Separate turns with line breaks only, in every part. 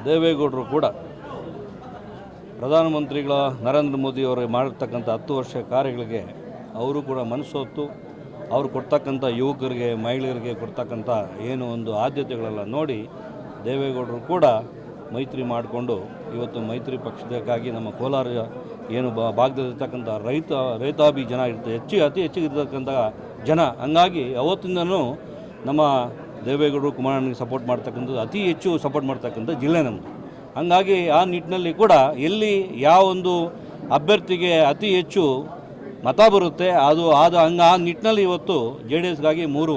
ದೇವೇಗೌಡರು ಕೂಡ ಪ್ರಧಾನಮಂತ್ರಿಗಳ ನರೇಂದ್ರ ಮೋದಿಯವರು ಮಾಡಿರ್ತಕ್ಕಂಥ 10 ವರ್ಷ ಕಾರ್ಯಗಳಿಗೆ ಅವರು ಕೂಡ ಮನಸೋತು ಅವರು ಕೊಡ್ತಕ್ಕಂಥ ಯುವಕರಿಗೆ ಮಹಿಳೆಯರಿಗೆ ಕೊಡ್ತಕ್ಕಂಥ ಏನು ಒಂದು ಆದ್ಯತೆಗಳೆಲ್ಲ ನೋಡಿ ದೇವೇಗೌಡರು ಕೂಡ ಮೈತ್ರಿ ಮಾಡಿಕೊಂಡು ಇವತ್ತು ಮೈತ್ರಿ ಪಕ್ಷದಕ್ಕಾಗಿ ನಮ್ಮ ಕೋಲಾರ ಏನು ಭಾಗದಲ್ಲಿರ್ತಕ್ಕಂಥ ರೈತಾಭಿ ಜನ ಇರುತ್ತೆ ಅತಿ ಹೆಚ್ಚಿಗೆ ಇರ್ತಕ್ಕಂಥ ಜನ. ಹಂಗಾಗಿ ಅವತ್ತಿಂದನೂ ನಮ್ಮ ದೇವೇಗೌಡರು ಕುಮಾರಣ್ಣನಿಗೆ ಸಪೋರ್ಟ್ ಮಾಡ್ತಕ್ಕಂಥದ್ದು ಅತಿ ಹೆಚ್ಚು ಸಪೋರ್ಟ್ ಮಾಡ್ತಕ್ಕಂಥ ಜಿಲ್ಲೆ ನಮ್ಮದು. ಹಂಗಾಗಿ ಆ ನಿಟ್ಟಿನಲ್ಲಿ ಕೂಡ ಎಲ್ಲಿ ಯಾವ ಒಂದು ಅಭ್ಯರ್ಥಿಗೆ ಅತಿ ಹೆಚ್ಚು ಮತ ಬರುತ್ತೆ ಅದು ಆ ನಿಟ್ಟಿನಲ್ಲಿ ಇವತ್ತು JDSಗಾಗಿ 3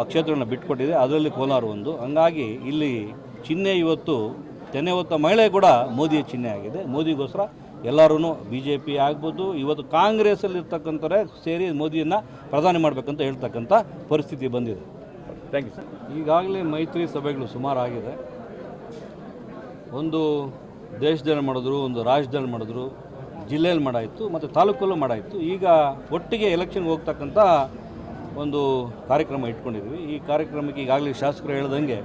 ಕ್ಷೇತ್ರಗಳನ್ನ ಬಿಟ್ಟುಕೊಟ್ಟಿದೆ, ಅದರಲ್ಲಿ ಕೋಲಾರ ಒಂದು. ಹಂಗಾಗಿ ಇಲ್ಲಿ ಚಿಹ್ನೆ ಇವತ್ತು ತೆನೆ ಹೊತ್ತ ಮಹಿಳೆ ಕೂಡ ಮೋದಿಯ ಚಿಹ್ನೆ ಆಗಿದೆ. ಮೋದಿಗೋಸ್ಕರ ಎಲ್ಲರೂ BJP ಆಗ್ಬೋದು, ಇವತ್ತು ಕಾಂಗ್ರೆಸ್ಸಲ್ಲಿರ್ತಕ್ಕಂಥವರೇ ಸೇರಿ ಮೋದಿಯನ್ನು ಪ್ರಧಾನಿ ಮಾಡಬೇಕಂತ ಹೇಳ್ತಕ್ಕಂಥ ಪರಿಸ್ಥಿತಿ ಬಂದಿದೆ.
Thank you sir.
ಈಗಾಗಲೇ ಮೈತ್ರಿ ಸಭೆಗಳು ಸುಮಾರು ಆಗಿದೆ. ಒಂದು ದೇಶದಲ್ಲಿ ಮಾಡಿದ್ರು, ಒಂದು ರಾಜ್ಯದಲ್ಲಿ ಮಾಡಿದ್ರು, ಜಿಲ್ಲೆಯಲ್ಲಿ ಮಾಡಾಯಿತು ಮತ್ತು ತಾಲೂಕಲ್ಲೂ ಮಾಡಾಯಿತು. ಈಗ ಒಟ್ಟಿಗೆ ಎಲೆಕ್ಷನ್ಗೆ ಹೋಗ್ತಕ್ಕಂಥ ಒಂದು ಕಾರ್ಯಕ್ರಮ ಇಟ್ಕೊಂಡಿದ್ವಿ. ಈ ಕಾರ್ಯಕ್ರಮಕ್ಕೆ ಈಗಾಗಲೇ ಶಾಸಕರು ಹೇಳ್ದಂಗೆ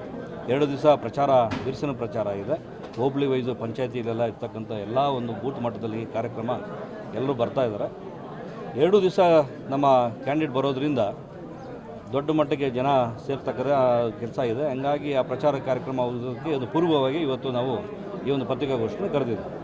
2 ದಿವಸ ಪ್ರಚಾರ, ಬಿರುಸಿನ ಪ್ರಚಾರ ಇದೆ. ಹೋಬಳಿ ವೈಸು ಪಂಚಾಯತಿಲೆಲ್ಲ ಇರ್ತಕ್ಕಂಥ ಎಲ್ಲ ಒಂದು ಬೂತ್ ಮಟ್ಟದಲ್ಲಿ ಈ ಕಾರ್ಯಕ್ರಮ ಎಲ್ಲರೂ ಬರ್ತಾಯಿದ್ದಾರೆ. 2 ದಿವಸ ನಮ್ಮ ಕ್ಯಾಂಡಿಡೇಟ್ ಬರೋದ್ರಿಂದ ದೊಡ್ಡ ಮಟ್ಟಕ್ಕೆ ಜನ ಸೇರ್ತಕ್ಕಂಥ ಕೆಲಸ ಇದೆ. ಹಂಗಾಗಿ ಆ ಪ್ರಚಾರ ಕಾರ್ಯಕ್ರಮ ಆಗೋದಕ್ಕೆ ಅದು ಪೂರ್ವವಾಗಿ ಇವತ್ತು ನಾವು ಈ ಒಂದು ಪತ್ರಿಕಾಗೋಷ್ಠಿಯನ್ನು ಕರೆದಿದ್ದೀವಿ.